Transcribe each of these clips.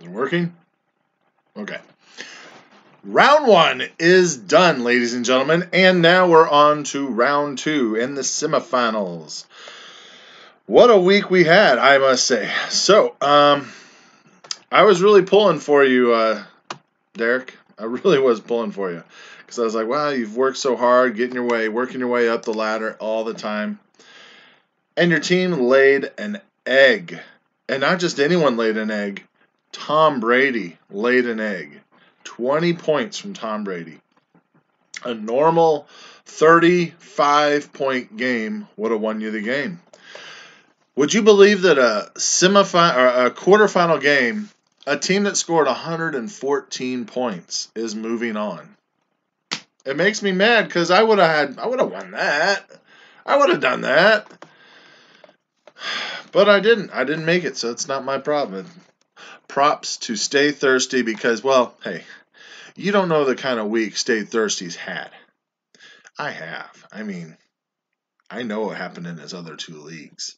Is it working? Okay. Round 1 is done, ladies and gentlemen, and now we're on to round 2 in the semifinals. What a week we had, I must say. So, I was really pulling for you, Derek. I really was pulling for you because I was like, wow, you've worked so hard, working your way up the ladder all the time. And your team laid an egg. And not just anyone laid an egg. Tom Brady laid an egg. 20 points from Tom Brady. A normal 35-point game would have won you the game. Would you believe that a quarterfinal game, a team that scored 114 points is moving on? It makes me mad because I would have won that. I would have done that. But I didn't. I didn't make it, so it's not my problem. Props to Stay Thirsty because, well, hey, you don't know the kind of week Stay Thirsty's had. I have. I mean, I know what happened in his other 2 leagues.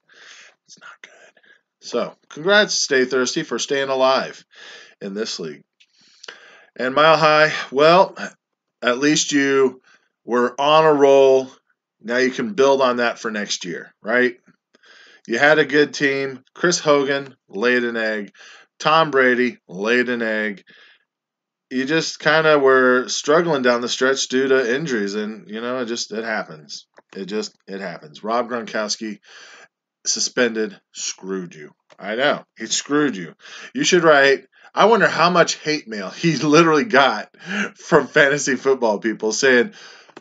It's not good. So, congrats, Stay Thirsty, for staying alive in this league. And Mile High, well, at least you were on a roll. Now you can build on that for next year, right? You had a good team. Chris Hogan laid an egg. Tom Brady laid an egg. You just kind of were struggling down the stretch due to injuries, and, it happens. It happens. Rob Gronkowski, suspended, screwed you. I know. He screwed you. You should write, I wonder how much hate mail he literally got from fantasy football people saying,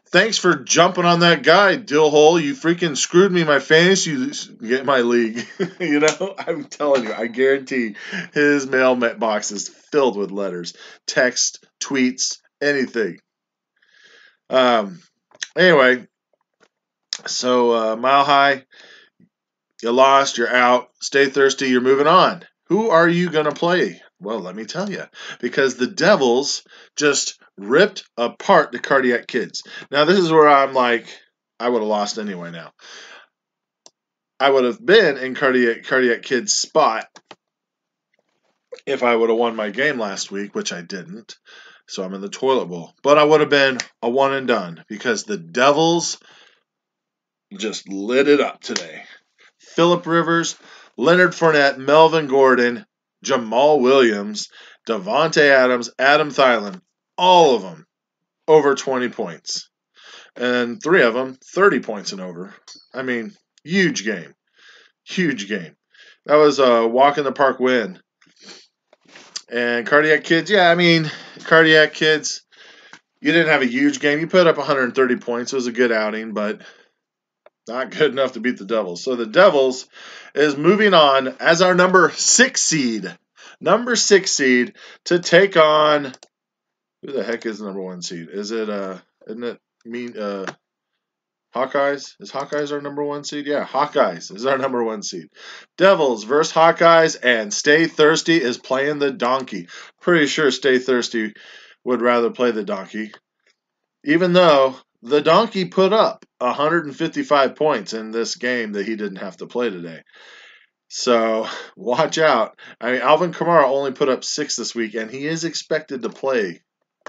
thanks for jumping on that guy, Dillhole. You freaking screwed me my fantasy get my league. I'm telling you, I guarantee his mail box is filled with letters, text, tweets, anything. Anyway, so Mile High, you lost, you're out. Stay Thirsty, you're moving on. Who are you going to play? Well, let me tell you, because the Devils just ripped apart the Cardiac Kids. Now, this is where I'm like, I would have lost anyway now. I would have been in Cardiac Kids' spot if I would have won my game last week, which I didn't. So I'm in the toilet bowl. But I would have been a one and done because the Devils just lit it up today. Phillip Rivers, Leonard Fournette, Melvin Gordon, Jamal Williams, Devontae Adams, Adam Thielen, all of them over 20 points. And 3 of them 30 points and over. I mean, huge game. Huge game. That was a walk in the park win. And Cardiac Kids, Cardiac Kids, you didn't have a huge game. You put up 130 points. It was a good outing, but not good enough to beat the Devils. So the Devils is moving on as our number 6 seed. Number 6 seed to take on, who the heck is the number 1 seed? Isn't it Hawkeyes? Is Hawkeyes our number 1 seed? Yeah, Hawkeyes is our number 1 seed. Devils versus Hawkeyes, and Stay Thirsty is playing the donkey. Pretty sure Stay Thirsty would rather play the donkey, even though the donkey put up 155 points in this game that he didn't have to play today. So watch out. Alvin Kamara only put up 6 this week, and he is expected to play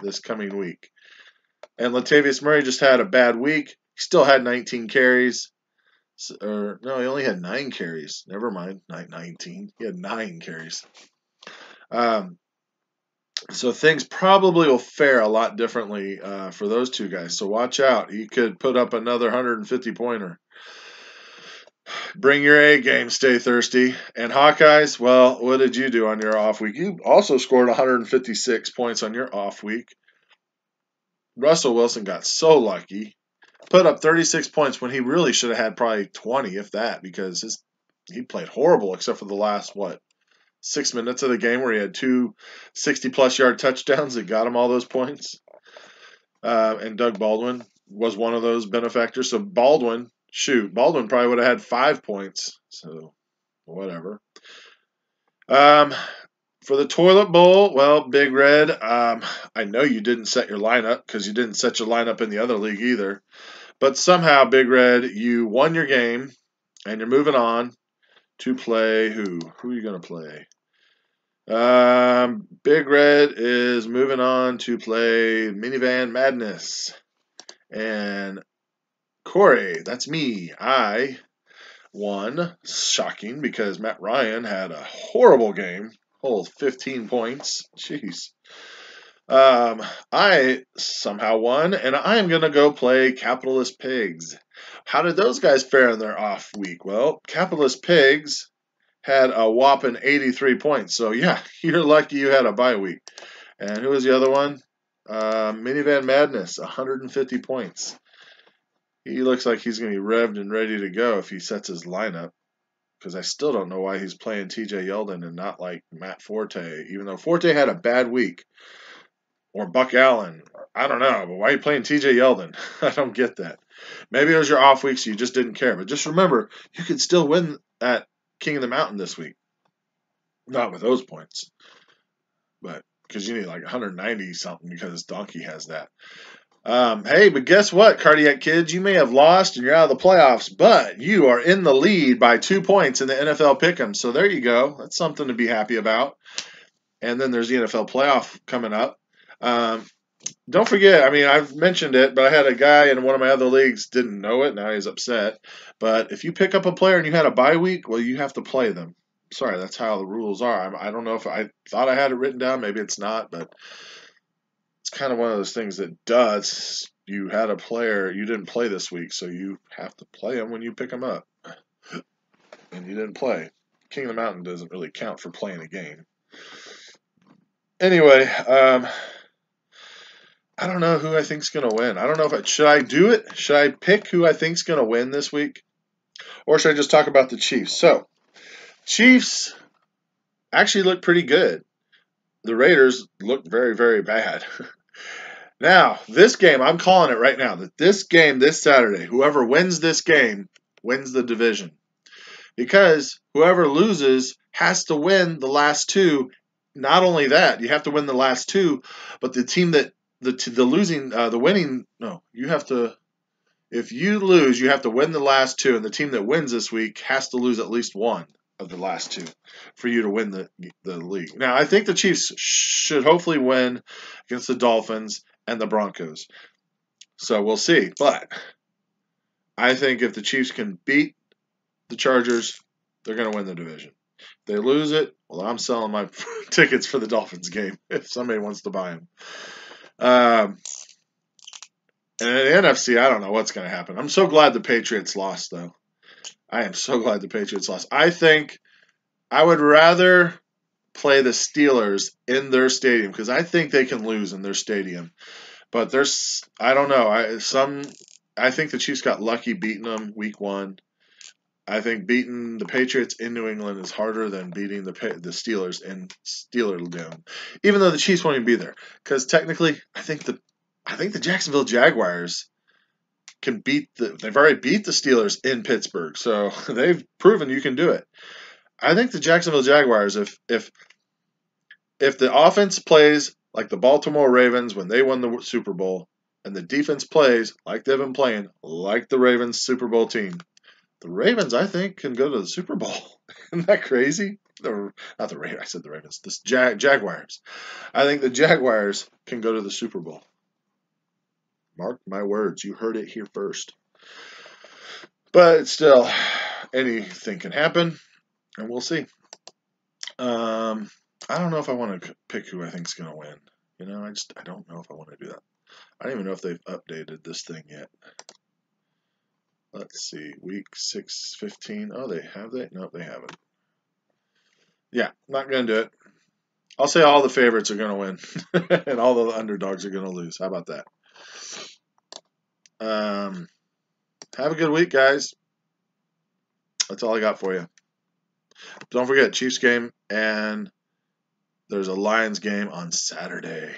this coming week. And Latavius Murray just had a bad week. He still had 19 carries. He only had 9 carries. Never mind, not 19. He had 9 carries. So things probably will fare a lot differently for those 2 guys. So watch out. He could put up another 150-pointer. Bring your A game, Stay Thirsty. And Hawkeyes, well, what did you do on your off week? You also scored 156 points on your off week. Russell Wilson got so lucky. Put up 36 points when he really should have had probably 20, if that, because he played horrible except for the last, 6 minutes of the game where he had 2 60-plus yard touchdowns that got him all those points. And Doug Baldwin was one of those benefactors. So Baldwin probably would have had 5 points. So whatever. For the toilet bowl, well, Big Red, I know you didn't set your lineup because you didn't set your lineup in the other league either. But somehow, Big Red, you won your game, and you're moving on to play who? Who are you going to play? Big Red is moving on to play Minivan Madness. And Corey, that's me. I won. Shocking, because Matt Ryan had a horrible game. Whole 15 points. Jeez. I somehow won, and I am going to go play Capitalist Pigs. How did those guys fare in their off week? Well, Capitalist Pigs had a whopping 83 points. So, yeah, you're lucky you had a bye week. And who was the other one? Minivan Madness, 150 points. He looks like he's going to be revved and ready to go if he sets his lineup. Because I still don't know why he's playing TJ Yeldon and not like Matt Forte, even though Forte had a bad week. Or Buck Allen. I don't know, but why are you playing TJ Yeldon? I don't get that. Maybe it was your off week, so you just didn't care. But just remember, you could still win at King of the Mountain this week. Not with those points. But because you need like 190 something because Donkey has that. Hey, but guess what, Cardiac Kids? You may have lost and you're out of the playoffs, but you are in the lead by 2 points in the NFL Pick'em. So there you go. That's something to be happy about. And then there's the NFL playoff coming up. Don't forget, I mean, I've mentioned it, but I had a guy in one of my other leagues didn't know it. Now he's upset. But if you pick up a player and you had a bye week, well, you have to play them. Sorry, that's how the rules are. I don't know if I thought I had it written down. Maybe it's not, but it's kind of one of those things that does. You had a player you didn't play this week, so you have to play him when you pick him up. And you didn't play. King of the Mountain doesn't really count for playing a game. Anyway, I don't know who I think's going to win. I don't know if should I do it? Should I pick who I think's going to win this week? Or should I just talk about the Chiefs? So, Chiefs actually look pretty good. The Raiders look very, very bad. Now, this game, I'm calling it right now, that this game, this Saturday, whoever wins this game wins the division. Because whoever loses has to win the last two. Not only that, you have to win the last two, but the team that you have to, if you lose, you have to win the last two, and the team that wins this week has to lose at least one of the last two for you to win the league. Now, I think the Chiefs should hopefully win against the Dolphins and the Broncos. So we'll see. But I think if the Chiefs can beat the Chargers, they're going to win the division. If they lose it, well, I'm selling my tickets for the Dolphins game if somebody wants to buy them. And in the NFC, I don't know what's going to happen. I'm so glad the Patriots lost, though. I am so glad the Patriots lost. I think I would rather play the Steelers in their stadium because I think they can lose in their stadium. But I don't know. I think the Chiefs got lucky beating them week one. I think beating the Patriots in New England is harder than beating the Steelers in Steelerdome, even though the Chiefs won't even be there. Because technically, I think the Jacksonville Jaguars can they've already beat the Steelers in Pittsburgh, so they've proven you can do it. I think the Jacksonville Jaguars, if the offense plays like the Baltimore Ravens when they won the Super Bowl, and the defense plays like they've been playing, like the Ravens Super Bowl team, the Ravens, I think, can go to the Super Bowl. Isn't that crazy? Not the Ravens. I said the Ravens. The Jaguars. I think the Jaguars can go to the Super Bowl. Mark my words. You heard it here first. But still, anything can happen, and we'll see. I don't know if I want to pick who I think is going to win. I don't know if I want to do that. I don't even know if they've updated this thing yet. Let's see, week 6-15. Oh, have they? No, they haven't. Yeah, not going to do it. I'll say all the favorites are going to win, and all the underdogs are going to lose. How about that? Have a good week, guys. That's all I got for you. Don't forget, Chiefs game, and there's a Lions game on Saturday.